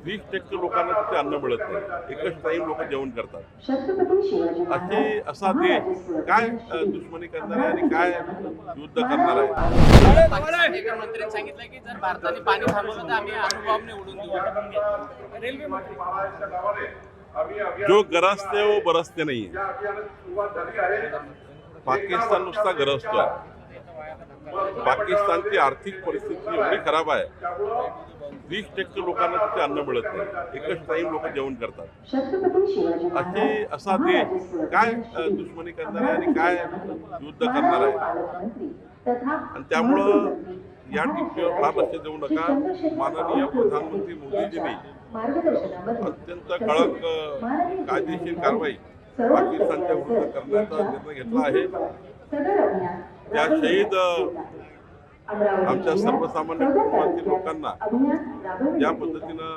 30% लोकांना तिथे अन्न मिळत नाही, एकच टाईम लोक जेवण करतात। असा देश काय दुश्मनी करणार आहे आणि काय युद्ध करणार आहे? पाकिस्तान एका मंत्र्यांनी सांगितलं की जर भारताने पाणी थांबवलं तर आम्ही अणुबॉम्बने उडून देऊ। रेल्वे मंत्री जो गरजते वो बरसते नाही है। पाकिस्तान नुसता गरजतोय। पाकिस्तानची आर्थिक परिस्थिती एवढी खराब आहे, 30% लोकांना तिथे अन्न मिळत नाही, एकच टाईम लोक जेवण करतात। असा देश काय दुश्मनी करणार आहे आणि काय युद्ध करणार आहे? आणि त्यामुळं या टिप्पणीवर फार लक्ष देऊ नका। माननीय प्रधानमंत्री मोदीजींनी अत्यंत कडक कायदेशीर कारवाई पाकिस्तानच्या विरुद्ध करण्याचा निर्णय घेतला आहे। त्या शहीद आमच्या सर्वसामान्य कुटुंबातील लोकांना ज्या पद्धतीनं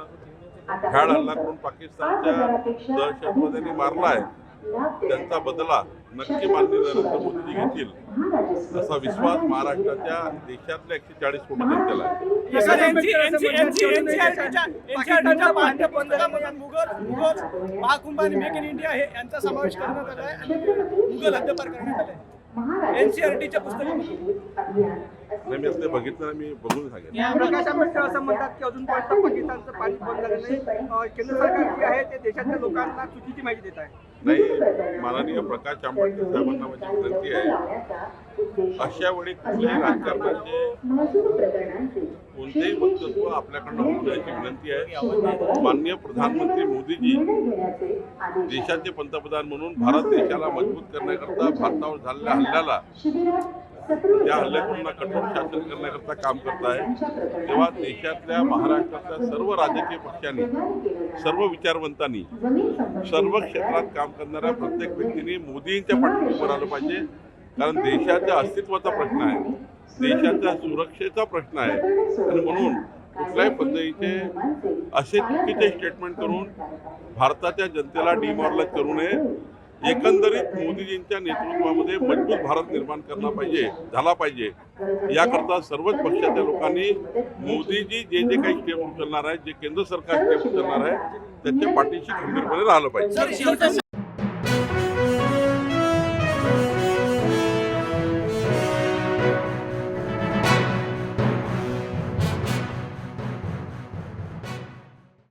भ्याड हल्ला करून पाकिस्तानच्या दहशतवाद्यांनी मारला आहे, त्यांचा बदला नक्की माननीय नरेंद्र मोदीजी घेतील असा विश्वास महाराष्ट्राच्या देशातल्या 140 कोटी जनतेला महाकुंभ आणि मेक इन इंडिया यांचा समावेश करण्यात आला आहे आणि मुघल हद्दपार करण्यात आले आहे। एनसीईआरटीच्या पुस्तकामध्ये मी असं बघितलं, मी बघून सांगेन। प्रकाश आंबेडकर असं म्हणतात की अजूनपर्यंत पाकिस्तानचं पाणी बंद झालं नाही, केंद्र सरकार जे आहे ते देशातल्या लोकांना चुकीची माहिती देत आहे। नाही, माननीय प्रकाश आंबेडकर साहेबांना माझी विनंती आहे, अशा वेळी कुठल्याही राजकारणाचे कोणतेही वक्तव्य आपल्याकडनं होऊ द्यायची विनंती आहे। माननीय प्रधानमंत्री मोदीजी देशाचे पंतप्रधान म्हणून भारत देशाला मजबूत करण्याकरता भारतावर झालेल्या हल्ल्याला, त्या हल्लेखोरांना कठोर शासन करण्याकरता काम करत आहे। तेव्हा देशातल्या महाराष्ट्रातल्या सर्व राजकीय पक्षांनी, सर्व विचारवंतांनी, सर्व क्षेत्रात काम करणाऱ्या प्रत्येक व्यक्तीने मोदींच्या पाठीशी उभं राहिलं पाहिजे। कारण देशाच्या अस्तित्वाचा प्रश्न आहे, देशाच्या सुरक्षेचा प्रश्न आहे आणि म्हणून कुठल्याही पद्धतीचे असे चुकीचे स्टेटमेंट करून भारताच्या जनतेला डिमॉरलाइज करू नये। एकंदरीत मोदीजींच्या नेतृत्वामध्ये मजबूत भारत निर्माण झाला पाहिजे। याकरता सर्वच पक्षाच्या लोकांनी मोदीजी जे काही स्टेप उचलणार आहे, जे केंद्र सरकार स्टेप उचलणार आहे, त्याच्या पाठीशी खंबीरपणे राहिलं पाहिजे।